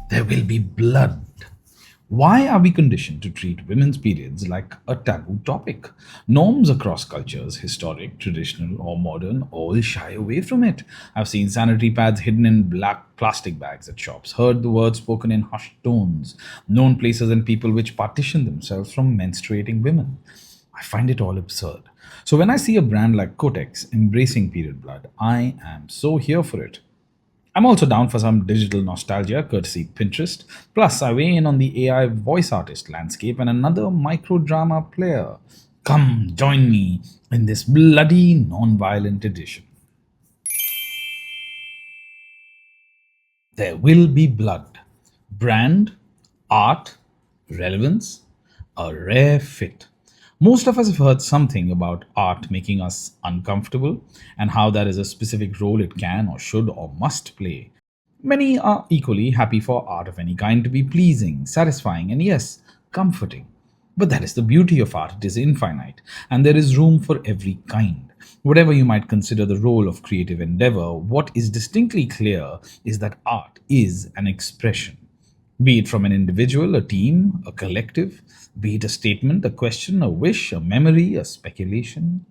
There will be blood. Why are we conditioned to treat women's periods like a taboo topic? Norms across cultures, historic, traditional, or modern, all shy away from it. I've seen sanitary pads hidden in black plastic bags at shops, heard the words spoken in hushed tones, known places and people which partition themselves from menstruating women. I find it all absurd. So when I see a brand like Kotex embracing period blood, I am so here for it. I'm also down for some digital nostalgia, courtesy Pinterest. Plus, I weigh in on the AI voice artist landscape and another micro drama player. Come, join me in this bloody non-violent edition. There will be blood. Brand, art, relevance, a rare fit. Most of us have heard something about art making us uncomfortable and how that is a specific role it can or should or must play. Many are equally happy for art of any kind to be pleasing, satisfying, and yes, comforting. But that is the beauty of art, it is infinite, and there is room for every kind. Whatever you might consider the role of creative endeavor, what is distinctly clear is that art is an expression. Be it from an individual, a team, a collective, be it a statement, a question, a wish, a memory, a speculation.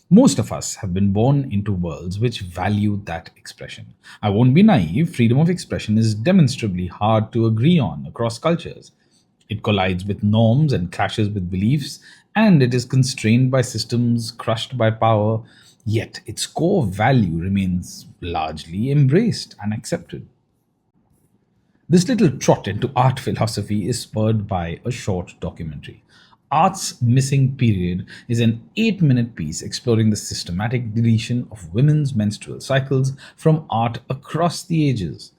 Most of us have been born into worlds which value that expression. I won't be naive, freedom of expression is demonstrably hard to agree on across cultures. It collides with norms and clashes with beliefs, and it is constrained by systems crushed by power, yet its core value remains largely embraced and accepted. This little trot into art philosophy is spurred by a short documentary. Art's Missing Period is an 8-minute piece exploring the systematic deletion of women's menstrual cycles from art across the ages.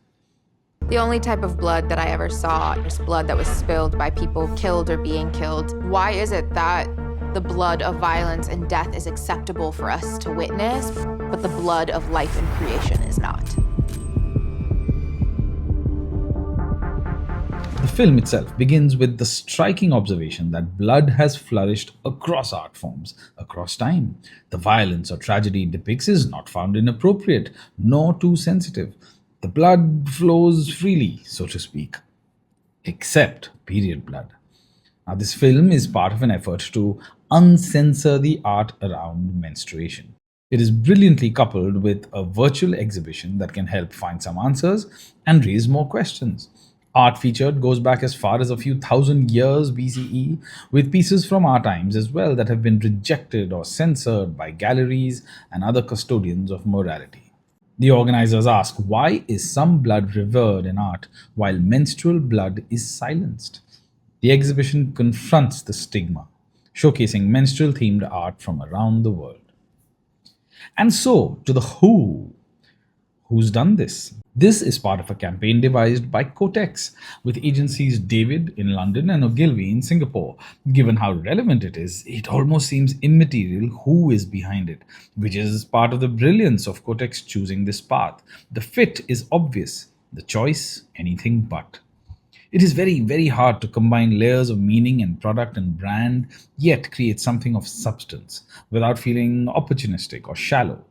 The only type of blood that I ever saw is blood that was spilled by people killed or being killed. Why is it that the blood of violence and death is acceptable for us to witness, but the blood of life and creation is not? The film itself begins with the striking observation that blood has flourished across art forms, across time. The violence or tragedy it depicts is not found inappropriate, nor too sensitive. The blood flows freely, so to speak, except period blood. Now, this film is part of an effort to uncensor the art around menstruation. It is brilliantly coupled with a virtual exhibition that can help find some answers and raise more questions. Art featured goes back as far as a few thousand years BCE, with pieces from our times as well that have been rejected or censored by galleries and other custodians of morality. The organizers ask, why is some blood revered in art while menstrual blood is silenced? The exhibition confronts the stigma, showcasing menstrual themed art from around the world. And so, to the who. Who's done this? This is part of a campaign devised by Kotex with agencies David in London and Ogilvy in Singapore. Given how relevant it is, it almost seems immaterial who is behind it, which is part of the brilliance of Kotex choosing this path. The fit is obvious, the choice anything but. It is very, very hard to combine layers of meaning and product and brand, yet create something of substance without feeling opportunistic or shallow.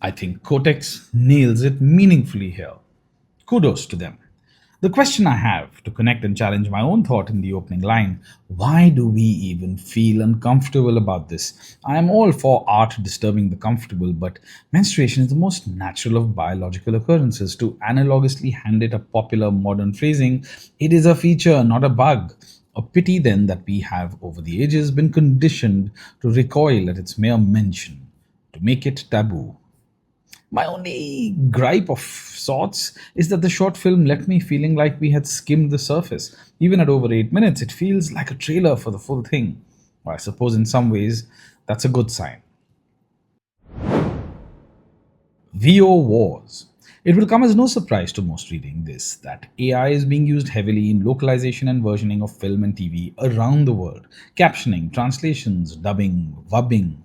I think Kotex nails it meaningfully here. Kudos to them. The question I have to connect and challenge my own thought in the opening line, why do we even feel uncomfortable about this? I am all for art disturbing the comfortable, but menstruation is the most natural of biological occurrences. To analogously hand it a popular modern phrasing, it is a feature, not a bug. A pity then that we have over the ages been conditioned to recoil at its mere mention, to make it taboo. My only gripe of sorts is that the short film left me feeling like we had skimmed the surface. Even at over 8 minutes, it feels like a trailer for the full thing. Well, I suppose in some ways that's a good sign. VO Wars. It will come as no surprise to most reading this that AI is being used heavily in localization and versioning of film and TV around the world. Captioning, translations, dubbing, vubbing.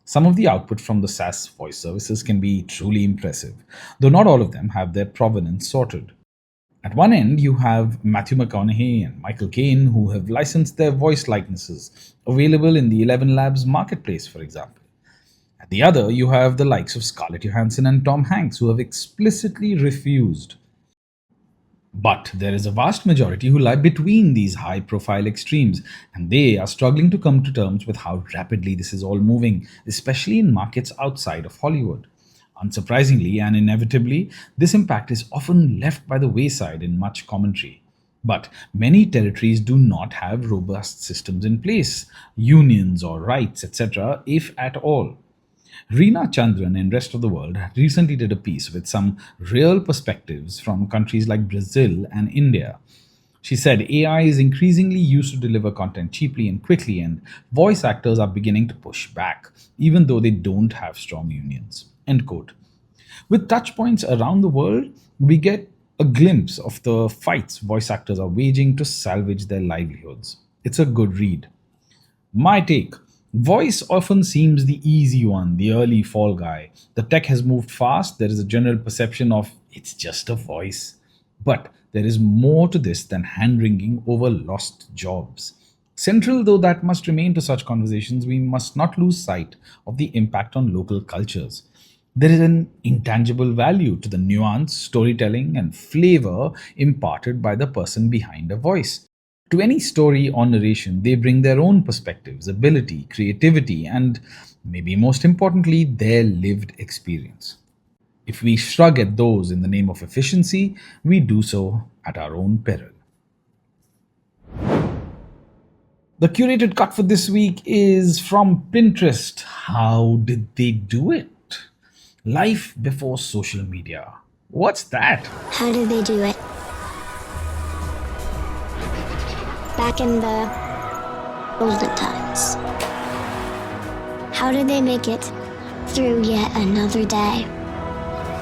Some of the output from the SaaS voice services can be truly impressive, though not all of them have their provenance sorted. At one end, you have Matthew McConaughey and Michael Caine, who have licensed their voice likenesses, available in the 11 Labs marketplace, for example. At the other, you have the likes of Scarlett Johansson and Tom Hanks, who have explicitly refused. But there is a vast majority who lie between these high profile extremes, and they are struggling to come to terms with how rapidly this is all moving, especially in markets outside of Hollywood. Unsurprisingly and inevitably, this impact is often left by the wayside in much commentary. But many territories do not have robust systems in place, unions or rights, etc., if at all. Reena Chandran in Rest of the World recently did a piece with some real perspectives from countries like Brazil and India. She said AI is increasingly used to deliver content cheaply and quickly, and voice actors are beginning to push back, even though they don't have strong unions. End quote. With touch points around the world, we get a glimpse of the fights voice actors are waging to salvage their livelihoods. It's a good read. My take: voice often seems the easy one, the early fall guy. The tech has moved fast, there is a general perception of it's just a voice. But there is more to this than hand wringing over lost jobs. Central though that must remain to such conversations, we must not lose sight of the impact on local cultures. There is an intangible value to the nuance, storytelling, and flavor imparted by the person behind a voice. To any story or narration, they bring their own perspectives, ability, creativity, and maybe most importantly, their lived experience. If we shrug at those in the name of efficiency, we do so at our own peril. The curated cut for this week is from Pinterest. How did they do it? Life before social media. What's that? How did they do it? Back in the olden times. How did they make it through yet another day?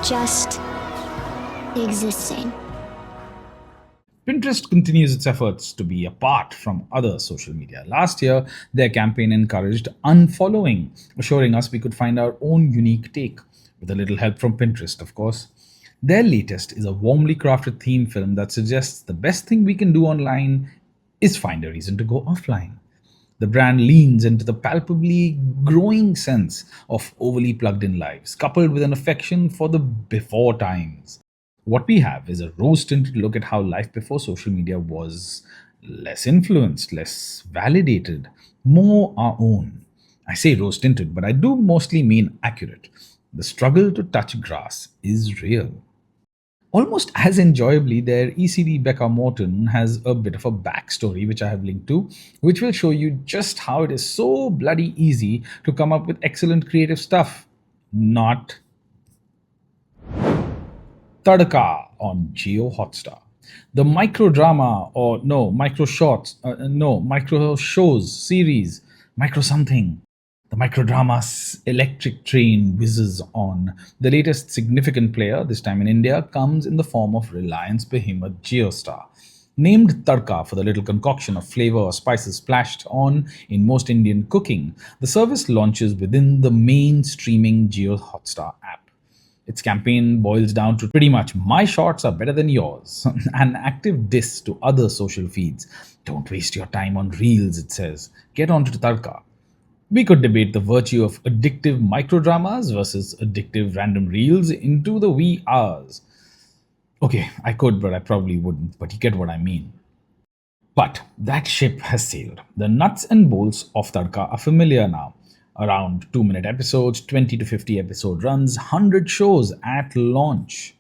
Just existing. Pinterest continues its efforts to be apart from other social media. Last year, their campaign encouraged unfollowing, assuring us we could find our own unique take, with a little help from Pinterest, of course. Their latest is a warmly crafted theme film that suggests the best thing we can do online is find a reason to go offline. The brand leans into the palpably growing sense of overly plugged in lives, coupled with an affection for the before times. What we have is a rose tinted look at how life before social media was less influenced, less validated, more our own. I say rose tinted, but I do mostly mean accurate. The struggle to touch grass is real. Almost as enjoyably, their ECD Becca Morton has a bit of a backstory, which I have linked to, which will show you just how it is so bloody easy to come up with excellent creative stuff. Not Tadka on Geo Hotstar. The micro drama, or no, micro shorts, no, micro shows, series, micro something. The microdrama's electric train whizzes on. The latest significant player, this time in India, comes in the form of Reliance behemoth Geostar. Named Tadka for the little concoction of flavor or spices splashed on in most Indian cooking, the service launches within the main streaming Geo Hotstar app. Its campaign boils down to pretty much my shorts are better than yours, an active diss to other social feeds. Don't waste your time on reels, it says. Get onto Tadka. We could debate the virtue of addictive microdramas versus addictive random reels into the wee hours. Okay, I could, but I probably wouldn't, but you get what I mean. But that ship has sailed. The nuts and bolts of Tadka are familiar now. Around 2-minute episodes, 20 to 50 episode runs, 100 shows at launch.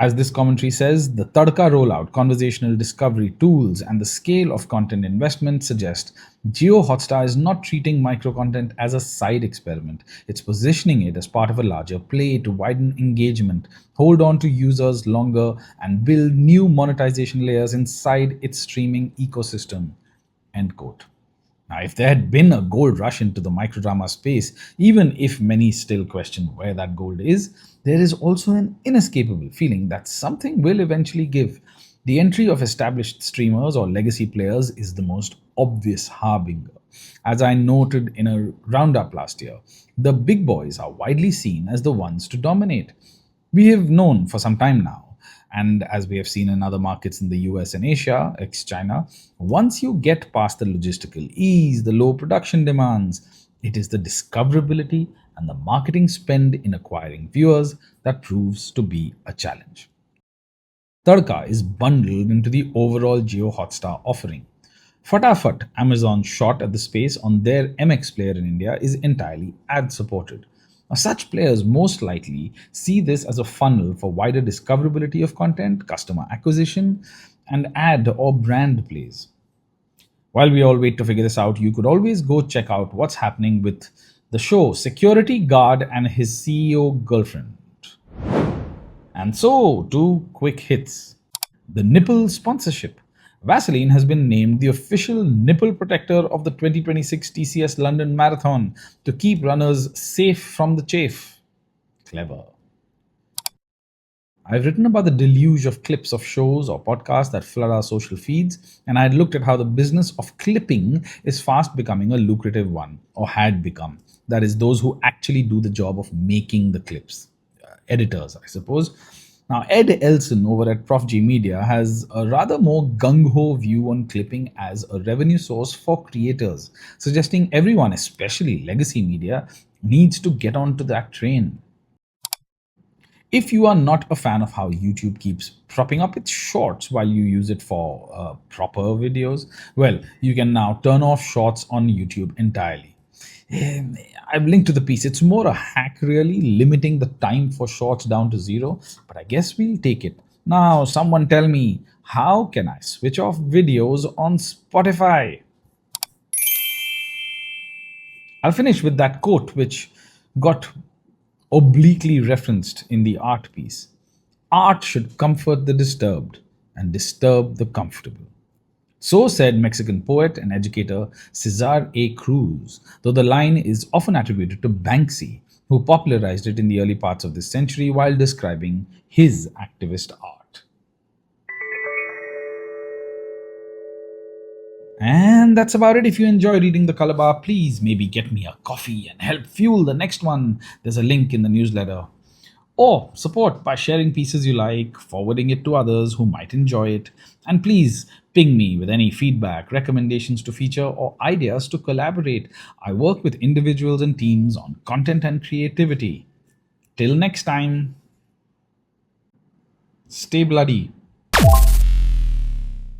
As this commentary says, the Tadka rollout, conversational discovery tools, and the scale of content investment suggest Geo Hotstar is not treating micro content as a side experiment. It's positioning it as part of a larger play to widen engagement, hold on to users longer, and build new monetization layers inside its streaming ecosystem. End quote. Now, if there had been a gold rush into the microdrama space, even if many still question where that gold is, there is also an inescapable feeling that something will eventually give. The entry of established streamers or legacy players is the most obvious harbinger. As I noted in a roundup last year, the big boys are widely seen as the ones to dominate. We have known for some time now, and as we have seen in other markets in the US and Asia, ex China, once you get past the logistical ease, the low production demands, it is the discoverability and the marketing spend in acquiring viewers that proves to be a challenge. Tadka is bundled into the overall Jio Hotstar offering. Fatafat, Amazon's shot at the space on their MX player in India, is entirely ad supported. Now, such players most likely see this as a funnel for wider discoverability of content, customer acquisition, and ad or brand plays. While we all wait to figure this out, you could always go check out what's happening with the show Security Guard and his CEO girlfriend. And so, two quick hits. The nipple sponsorship. Vaseline has been named the official nipple protector of the 2026 TCS London Marathon to keep runners safe from the chafe. Clever. I've written about the deluge of clips of shows or podcasts that flood our social feeds, and I had looked at how the business of clipping is fast becoming a lucrative one, or had become. That is, those who actually do the job of making the clips. Editors, I suppose. Now, Ed Elson over at Prof G Media has a rather more gung ho view on clipping as a revenue source for creators, suggesting everyone, especially legacy media, needs to get onto that train. If you are not a fan of how YouTube keeps propping up its shorts while you use it for proper videos, well, you can now turn off shorts on YouTube entirely. I've linked to the piece. It's more a hack, really, limiting the time for shorts down to zero, but I guess we'll take it. Now, someone tell me, how can I switch off videos on Spotify? I'll finish with that quote which got obliquely referenced in the art piece. Art should comfort the disturbed and disturb the comfortable. So said Mexican poet and educator Cesar A. Cruz, though the line is often attributed to Banksy, who popularized it in the early parts of this century while describing his activist art. And that's about it. If you enjoy reading the Color Bar, please maybe get me a coffee and help fuel the next one. There's a link in the newsletter. Or support by sharing pieces you like, forwarding it to others who might enjoy it, and please ping me with any feedback, recommendations to feature, or ideas to collaborate. I work with individuals and teams on content and creativity. Till next time, stay bloody.